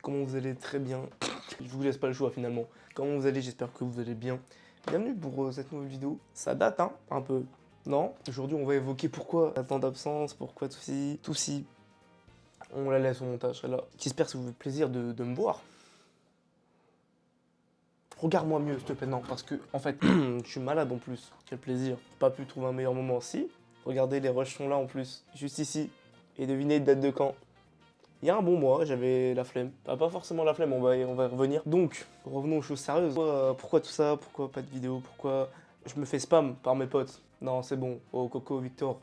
Comment vous allez? Très bien. Je vous laisse pas le choix finalement. Comment vous allez? J'espère que vous allez bien. Bienvenue pour cette nouvelle vidéo. Ça date hein, un peu. Non? Aujourd'hui on va évoquer pourquoi un temps d'absence, pourquoi tout ci. On la laisse au montage, là. J'espère que ça vous fait plaisir de me voir. Regarde-moi mieux, s'il te plaît. Non, parce que, en fait, je suis malade en plus. Quel plaisir. Pas pu trouver un meilleur moment. Si, regardez, les rushs sont là en plus. Juste ici. Et devinez, date de quand? Il y a un bon mois, j'avais la flemme. Pas forcément la flemme, on va y revenir. Donc, revenons aux choses sérieuses. Pourquoi tout ça? Pourquoi pas de vidéo? Pourquoi je me fais spam par mes potes? Non, c'est bon. Oh, Coco, Victor.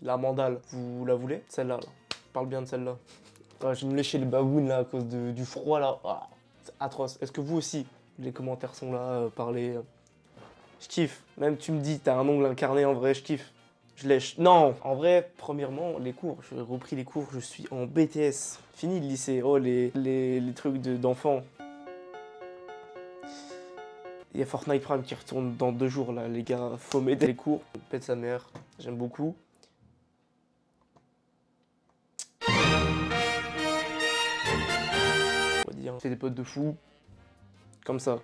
La mandale, vous la voulez? Celle-là, là. Parle bien de celle-là. Ouais, je vais me lécher le baboune là à cause du froid là. Ah, c'est atroce. Est-ce que vous aussi, les commentaires sont là, parlez. Je kiffe. Même tu me dis, t'as un ongle incarné en vrai, je kiffe. Je lèche. Non, en vrai, premièrement, les cours. J'ai repris les cours, je suis en BTS. Fini le lycée. Oh, les trucs d'enfants. Il y a Fortnite Prime qui retourne dans 2 jours là, les gars. Faut m'aider les cours. Pète sa mère. J'aime beaucoup. On va dire, fais des potes de fou. Comme ça.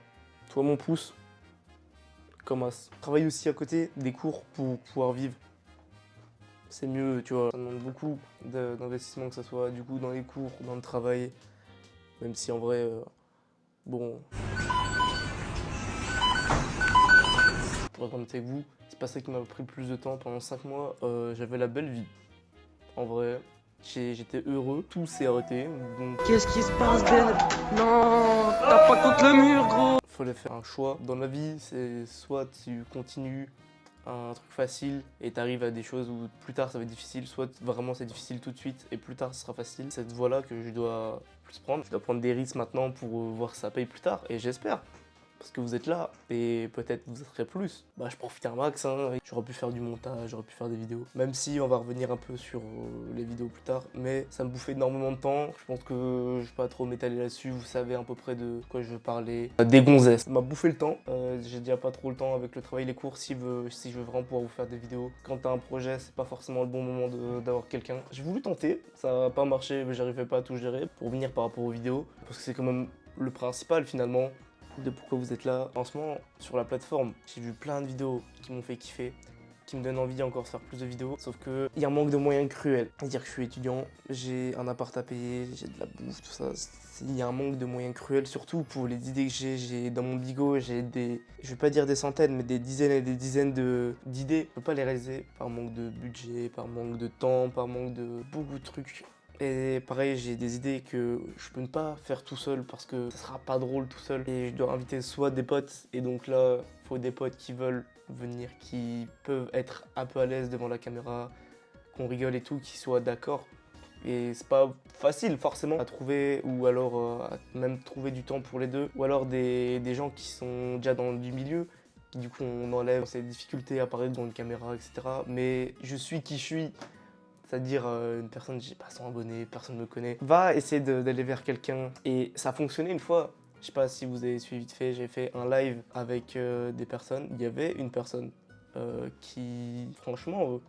Toi, mon pouce. Comme as. Travaille aussi à côté des cours pour pouvoir vivre. C'est mieux, tu vois. Ça demande beaucoup d'investissement, que ce soit du coup dans les cours, dans le travail. Même si en vrai, bon. Pour être honnête avec vous, c'est pas ça qui m'a pris le plus de temps. Pendant 5 mois, j'avais la belle vie. En vrai, j'étais heureux. Tout s'est arrêté. Donc, qu'est-ce qui se passe, Ben? Non, tape pas contre le mur, gros. fallait faire un choix. Dans la vie, c'est soit tu continues un truc facile et t'arrives à des choses où plus tard ça va être difficile, soit vraiment c'est difficile tout de suite et plus tard ce sera facile. Cette voie-là que je dois plus prendre. Je dois prendre des risques maintenant pour voir si ça paye plus tard et j'espère. Parce que vous êtes là et peut-être vous serez plus. Bah je profite un max, hein. J'aurais pu faire du montage, j'aurais pu faire des vidéos. Même si on va revenir un peu sur les vidéos plus tard. Mais ça me bouffait énormément de temps. Je pense que je vais pas trop m'étaler là-dessus. Vous savez à peu près de quoi je veux parler. Des gonzesses. Ça m'a bouffé le temps. J'ai déjà pas trop le temps avec le travail, les cours. Si je veux vraiment pouvoir vous faire des vidéos. Quand t'as un projet, c'est pas forcément le bon moment d'avoir quelqu'un. J'ai voulu tenter. Ça n'a pas marché, mais j'arrivais pas à tout gérer. Pour venir par rapport aux vidéos. Parce que c'est quand même le principal finalement de pourquoi vous êtes là. En ce moment, sur la plateforme, j'ai vu plein de vidéos qui m'ont fait kiffer, qui me donnent envie encore de faire plus de vidéos. Sauf que il y a un manque de moyens cruel. C'est-à-dire que je suis étudiant, j'ai un appart à payer, j'ai de la bouffe, tout ça. Il y a un manque de moyens cruel, surtout pour les idées que j'ai dans mon bigot. J'ai des, je vais pas dire des centaines, mais des dizaines et des dizaines d'idées. Je peux pas les réaliser par manque de budget, par manque de temps, par manque de beaucoup de trucs. Et pareil, j'ai des idées que je peux ne pas faire tout seul parce que ça sera pas drôle tout seul. Et je dois inviter soit des potes, et donc là, il faut des potes qui veulent venir, qui peuvent être un peu à l'aise devant la caméra, qu'on rigole et tout, qui soient d'accord. Et c'est pas facile forcément à trouver, ou alors à même trouver du temps pour les deux, ou alors des gens qui sont déjà dans du milieu. Du coup, on enlève ces difficultés à apparaître devant une caméra, etc. Mais je suis qui je suis. C'est-à-dire une personne, j'ai pas 100 abonnés, personne ne me connaît, va essayer d'aller vers quelqu'un. Et ça a fonctionné une fois. Je sais pas si vous avez suivi vite fait, j'ai fait un live avec des personnes. Il y avait une personne qui, franchement,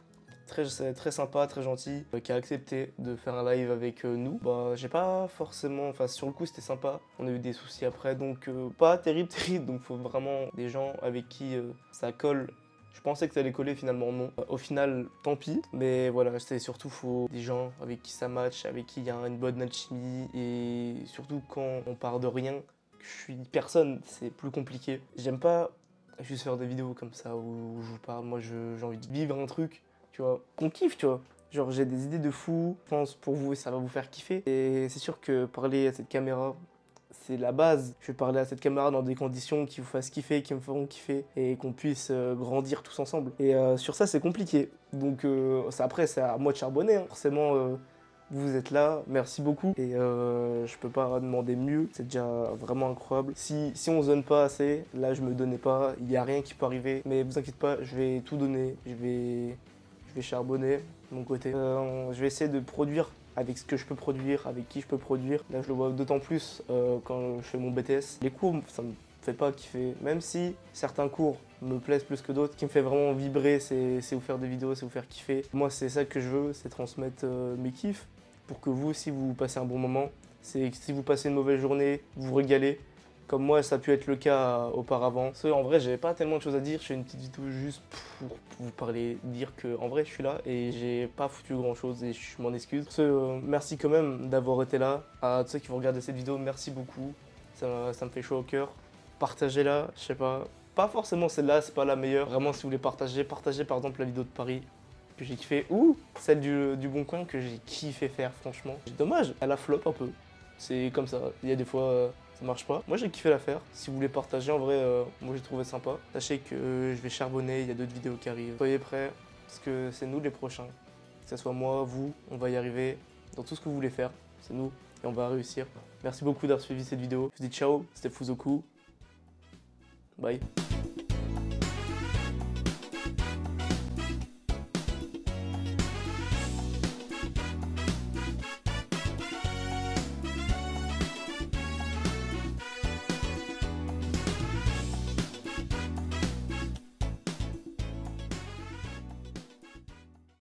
très sympa, très gentil, qui a accepté de faire un live avec nous. Bah, j'ai pas forcément, enfin sur le coup c'était sympa. On a eu des soucis après, donc pas terrible. Donc faut vraiment des gens avec qui ça colle. Je pensais que ça allait coller, finalement non. Au final, tant pis. Mais voilà, c'est surtout faut des gens avec qui ça match, avec qui il y a une bonne alchimie. Et surtout quand on part de rien, que je suis personne, c'est plus compliqué. J'aime pas juste faire des vidéos comme ça où je vous parle. Moi, j'ai envie de vivre un truc, tu vois. On kiffe, tu vois. Genre, j'ai des idées de fou. Je pense pour vous, ça va vous faire kiffer. Et c'est sûr que parler à cette caméra, c'est la base. Je vais parler à cette caméra dans des conditions qui vous fassent kiffer, qui me feront kiffer et qu'on puisse grandir tous ensemble. Et sur ça, c'est compliqué. Donc après, c'est à moi de charbonner. Hein. Forcément, vous êtes là, merci beaucoup. Et je peux pas demander mieux, c'est déjà vraiment incroyable. Si on se donne pas assez, là je me donnais pas, il y a rien qui peut arriver. Mais vous inquiétez pas, je vais tout donner, je vais charbonner de mon côté. Je vais essayer de produire avec ce que je peux produire, avec qui je peux produire. Là, je le vois d'autant plus quand je fais mon BTS. Les cours, ça me fait pas kiffer. Même si certains cours me plaisent plus que d'autres, ce qui me fait vraiment vibrer, c'est vous faire des vidéos, c'est vous faire kiffer. Moi, c'est ça que je veux, c'est transmettre mes kiffs pour que vous aussi, vous passez un bon moment. C'est que si vous passez une mauvaise journée, vous vous régalez. Comme moi, ça a pu être le cas auparavant. Parce que, en vrai, j'avais pas tellement de choses à dire. Je fais une petite vidéo juste pour vous parler, dire que en vrai, je suis là et j'ai pas foutu grand chose et je m'en excuse. Parce que, merci quand même d'avoir été là. À tous ceux qui vont regarder cette vidéo, merci beaucoup. Ça me fait chaud au cœur. Partagez-la, je sais pas. Pas forcément celle-là, c'est pas la meilleure. Vraiment, si vous voulez partager, partagez par exemple la vidéo de Paris que j'ai kiffé ou celle du Bon Coin que j'ai kiffé faire, franchement. Dommage, elle a flop un peu. C'est comme ça. Il y a des fois. Ça marche pas. Moi j'ai kiffé la faire. Si vous voulez partager, en vrai, moi j'ai trouvé sympa. Sachez que je vais charbonner, il y a d'autres vidéos qui arrivent. Soyez prêts, parce que c'est nous les prochains. Que ce soit moi, vous, on va y arriver dans tout ce que vous voulez faire. C'est nous et on va réussir. Merci beaucoup d'avoir suivi cette vidéo. Je vous dis ciao, c'était Fuzoku. Bye.